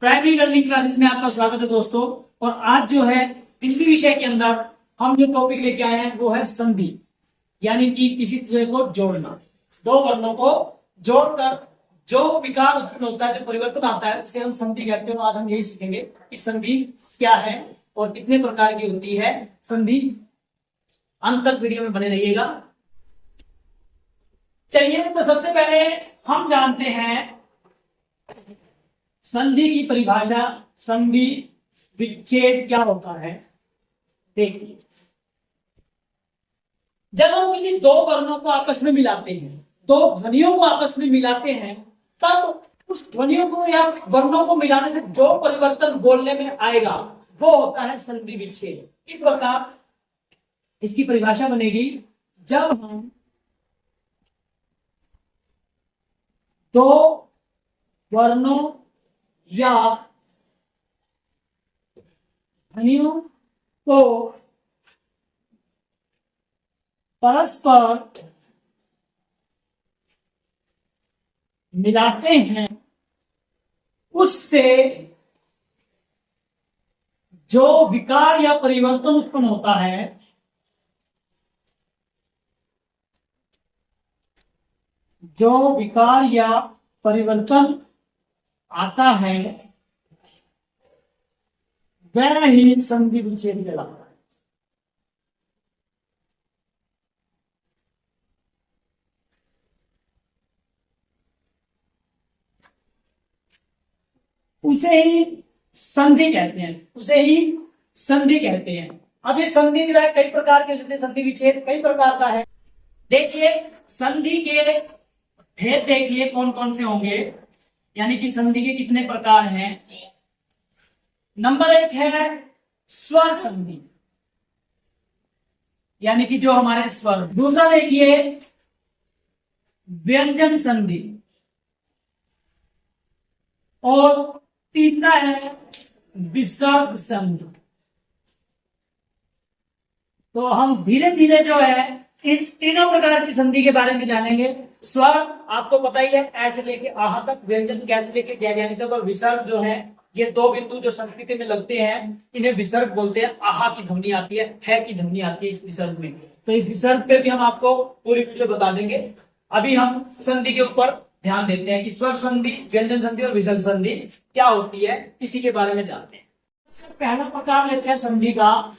Primary learning classes में आपका स्वागत है दोस्तों। और आज जो है हिंदी विषय के अंदर हम जो टॉपिक लेके आए हैं वो है संधि, यानी कि किसी चीज को जोड़ना। दो वर्णों को जोड़कर जो विकार उत्पन्न होता है, जो परिवर्तन आता है, उसे हम संधि कहते हैं। आज हम यही सीखेंगे कि संधि क्या है और कितने प्रकार की होती है संधि। अंत तक वीडियो में बने रहिएगा। चलिए, तो सबसे पहले हम जानते हैं संधि की परिभाषा। संधि विच्छेद क्या होता है। देखिए, जब हम किसी दो वर्णों को आपस में मिलाते हैं, दो ध्वनियों को आपस में मिलाते हैं, तब उस ध्वनियों को या वर्णों को मिलाने से जो परिवर्तन बोलने में आएगा वो होता है संधि विच्छेद। इस प्रकार इसकी परिभाषा बनेगी, जब हम दो वर्णों या ध्वनियों को परस्पर मिलाते हैं, उससे जो विकार या परिवर्तन उत्पन्न होता है, जो विकार या परिवर्तन आता है, वह ही संधि विच्छेद कहलाता है। उसे ही संधि कहते हैं, उसे ही संधि कहते हैं। अब ये संधि जो है कई प्रकार के होते हैं, संधि विच्छेद कई प्रकार का है। देखिए, संधि के भेद देखिए कौन कौन से होंगे, यानी कि संधि के कितने प्रकार हैं। नंबर 1 है स्वर संधि, यानी कि जो हमारे स्वर। दूसरा देखिए व्यंजन संधि, और तीसरा है विसर्ग संधि। तो हम धीरे धीरे जो है इन तीनों प्रकार की संधि के बारे में जानेंगे। स्वर आपको पता ही है, ऐसे लेके आहा तक। व्यंजन कैसे लेके क्या ज्ञानी तक। और विसर्ग जो है, ये दो बिंदु जो संस्कृति में लगते हैं, इन्हें विसर्ग बोलते हैं। आहा की ध्वनि आती है की ध्वनि आती है इस विसर्ग में। तो इस विसर्ग पे भी हम आपको पूरी वीडियो बता देंगे। अभी हम संधि के ऊपर ध्यान देते हैं कि स्वर संधि, व्यंजन संधि और विसर्ग संधि क्या होती है, इसी के बारे में जानते हैं। पहला प्रकार लेते हैं संधि का,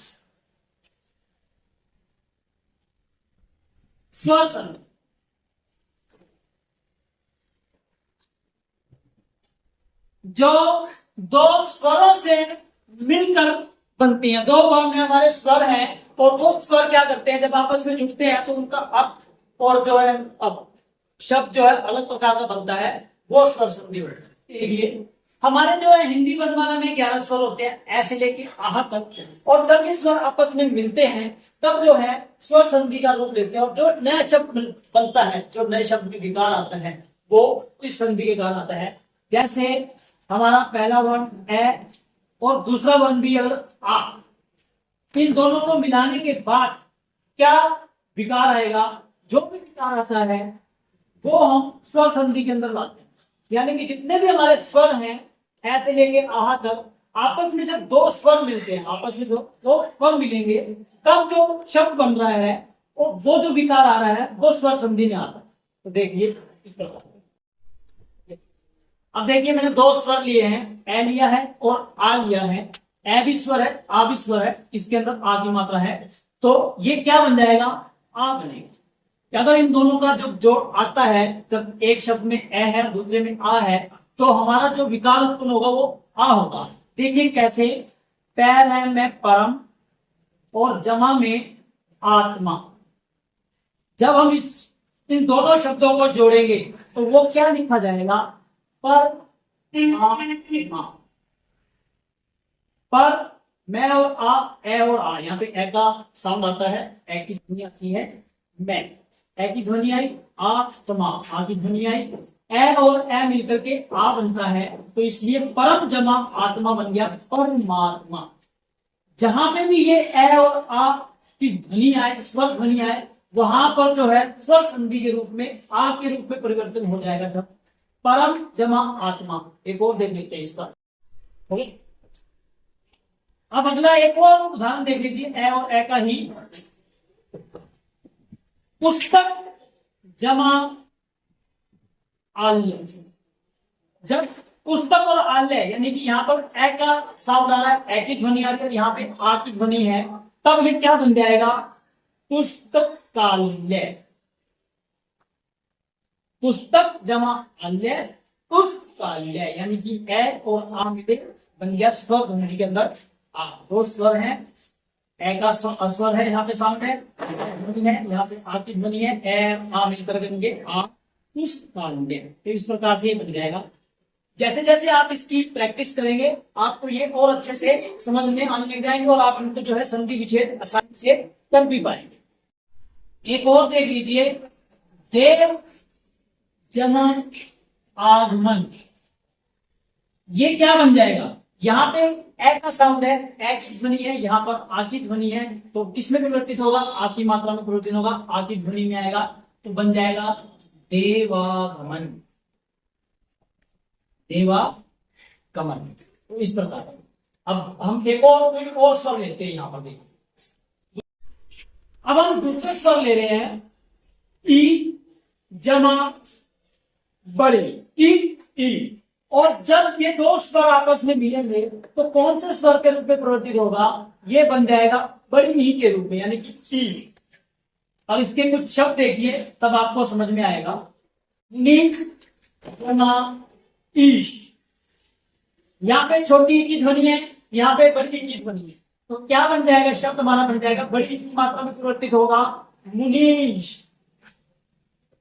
स्वर संधि। जो दो स्वरों से मिलकर बनती हैं, दो वर्ण हमारे स्वर हैं, और वो स्वर क्या करते हैं, जब आपस में जुड़ते हैं तो उनका अर्थ और जो है अब शब्द जो है अलग प्रकार का बनता है, वो स्वर संधि होता है। देखिए, हमारे जो है हिंदी वर्णमाला में 11 स्वर होते हैं, ऐसे लेके आहा तक। और जब ये स्वर आपस में मिलते हैं तब जो है स्वर संधि का रूप लेते हैं, और जो नया शब्द बनता है, जो नए शब्द में विकार आता है, वो इस संधि के कारण आता है। जैसे हमारा पहला वर्ण ए और दूसरा वर्ण भी अगर आ, इन दोनों को मिलाने के बाद क्या विकार आएगा, जो भी विकार आता है वो हम स्वर संधि के अंदर लाते हैं। यानी कि जितने भी हमारे स्वर हैं, ऐसे लेके आहा तक, आपस में जब दो स्वर मिलते हैं, आपस में दो स्वर मिलेंगे, तब जो शब्द बन रहा है और वो जो विकार आ रहा है वो स्वर संधि में आता है। तो देखिए इस प्रकार। अब देखिए, मैंने दो स्वर लिए हैं, ए लिया है और आ लिया है। ए भी स्वर है, आ भी स्वर है, इसके अंदर आ की मात्रा है, तो ये क्या बन जाएगा, आ बनेगा। अगर इन दोनों का जो जोड़ आता है, जब एक शब्द में ए है दूसरे में आ है, तो हमारा जो विकार उत्पन्न होगा वो आ होगा। देखिए कैसे, पैर है में परम और जमा में आत्मा। जब हम इन दोनों शब्दों को जोड़ेंगे तो वो क्या लिखा जाएगा, पर मैं और आ, ए और आ। यहाँ पे ए का साउंड आता है, ए की ध्वनि आती है मैं, ए की ध्वनि आई, आत्मा, आ की ध्वनि आई, ए और ए मिलकर के आ बनता है। तो इसलिए परम जमा आत्मा बन गया परमात्मा। जहां पे भी ये ए और आ की ध्वनि आए, स्वर ध्वनि आए, वहां पर जो है स्वर संधि के रूप में, आ के रूप में परिवर्तन हो जाएगा। सब परम जमा आत्मा। एक और देख लेते हैं इसका, ओके। अब अगला एक और उदाहरण देख लीजिए, ए और ए का ही। पुस्तक जमा आल्य। जब पुस्तक और आल्य यानी कि यहाँ पर ए का साउंड आ रहा है, ए की ध्वनि आ रही है, यहाँ पे आ की ध्वनि है, तब ये क्या बन जाएगा? पुस्तकालय। पुस्तक जमा आल्य पुस्तकालय, यानी कि ए और आ मिले बन गया स्वर ध्वनि के अंदर आ। दो स्वर हैं, ए का स्वर है, यहाँ पे साउंड है, यहाँ पे आ की ध्वनि है, ए आ मिलकर बनेंगे आ पुस्तकालय। तो इस प्रकार से ये बन जाएगा। जैसे जैसे आप इसकी प्रैक्टिस करेंगे आपको ये और अच्छे से समझ में आने लग जाएंगे और आप इनको जो है संधि विच्छेद आसानी से कर भी पाएंगे। एक और देख लीजिए, देव जमा आगमन। ये क्या बन जाएगा? यहाँ पे ए का साउंड है, ए की ध्वनि है, यहाँ पर आ की ध्वनि है, तो किसमें परिवर्तित होगा? आ की मात्रा में परिवर्तित होगा, आ की ध्वनि में आएगा, तो बन जाएगा देवागमन। देवागमन। तो इस प्रकार अब हम एक और स्वर लेते हैं। यहाँ पर देखिए, अब हम दूसरे स्वर ले रहे हैं, ई जमा बड़े, ई। और जब ये दो स्वर आपस में मिलेंगे तो कौन से स्वर के रूप में परिवर्तित होगा? ये बन जाएगा बड़ी ई के रूप में, यानी कि ई। और इसके कुछ शब्द देखिए तब आपको समझ में आएगा। नी जमा ईश। यहाँ पे छोटी की ध्वनि है, यहाँ पे बड़ी की ध्वनि है, तो क्या बन जाएगा? शब्द हमारा बन जाएगा, बड़ी की मात्रा में परिवर्तित होगा मुनीश।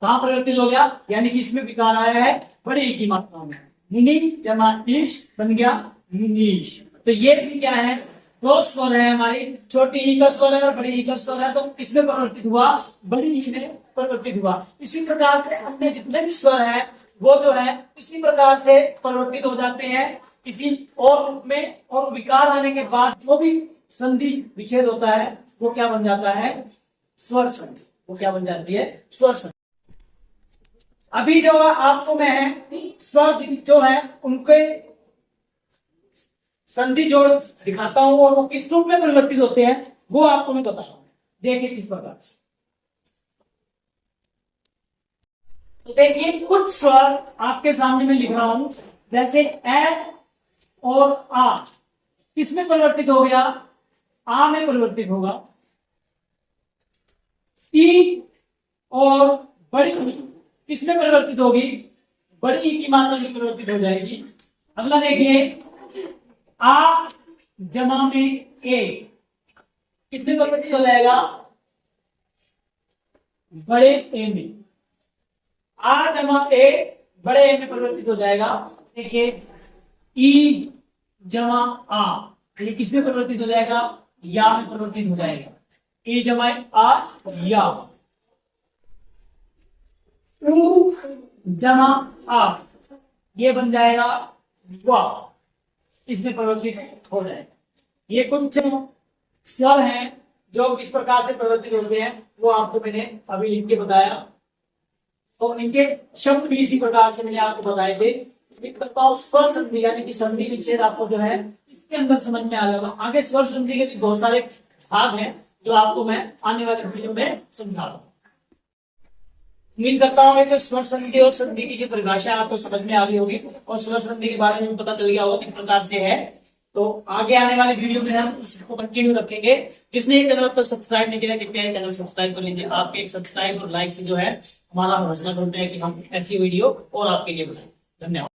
कहां परिवर्तित हो गया? यानी कि इसमें विकार आया है बड़ी की मात्रा में, मुनि जमा ईश बन गया मुनीश। तो ये भी क्या है? दो स्वर है हमारी, छोटी ई का स्वर है और बड़ी ई का स्वर है, तो इसमें परिवर्तित हुआ, बड़ी ई में परिवर्तित हुआ। इसी प्रकार से अन्य जितने भी स्वर है वो जो है इसी प्रकार से परिवर्तित हो जाते हैं किसी और रूप में, और विकार आने के बाद जो भी संधि विच्छेद होता है वो क्या बन जाता है? स्वर संधि। वो क्या बन जाती है? स्वर संधि। अभी जो आपको मैं स्वर जो है उनके संधि जोड़ दिखाता हूं और वो किस रूप में परिवर्तित होते हैं वो आपको मैं बता रहा हूं। देखिए किस प्रकार। तो देखिए कुछ स्वर आपके सामने में लिख रहा हूं, जैसे ए और आ किसमें परिवर्तित हो गया? आ में परिवर्तित होगा। ई और बड़ी ई किसमें परिवर्तित होगी? बड़ी ई की मात्रा में परिवर्तित हो जाएगी। अगला देखिए, आ जमा में ए किसमें परिवर्तित हो जाएगा? बड़े ए में। आ जमा ए बड़े ए में परिवर्तित हो जाएगा। देखिए, ई जमा आ ये किसमें परिवर्तित हो जाएगा? या में परिवर्तित हो जाएगा। ई जमा आ या। उ जमा आ ये बन जाएगा वा, इसमें परिवर्तित हो जाएगा। ये कुछ स्वर हैं जो इस प्रकार से परिवर्तित होते हैं, वो आपको मैंने अभी लिख के बताया। तो इनके शब्द भी इसी प्रकार से मैंने आपको बताए थे। स्वर संधि यानी कि संधि विच्छेद आपको जो है इसके अंदर समझ में आ जाएगा। आगे स्वर संधि के भी बहुत सारे भाग हैं जो आपको मैं आने वाले वीडियो में समझा दूंगा। उम्मीद करता हूँ कि स्वर संधि और संधि की जो परिभाषा आपको समझ में आ गई होगी और स्वर संधि के बारे में पता चल गया होगा किस प्रकार से है। तो आगे आने वाले वीडियो में हम इसको कंटिन्यू रखेंगे। जिसने ये चैनल अब तक सब्सक्राइब नहीं किया कृपया चैनल सब्सक्राइब कर लीजिए। आपके एक सब्सक्राइब और लाइक से जो है हमारा हौसला बढ़ता है कि हम ऐसी वीडियो और आपके लिए बनाएं। धन्यवाद।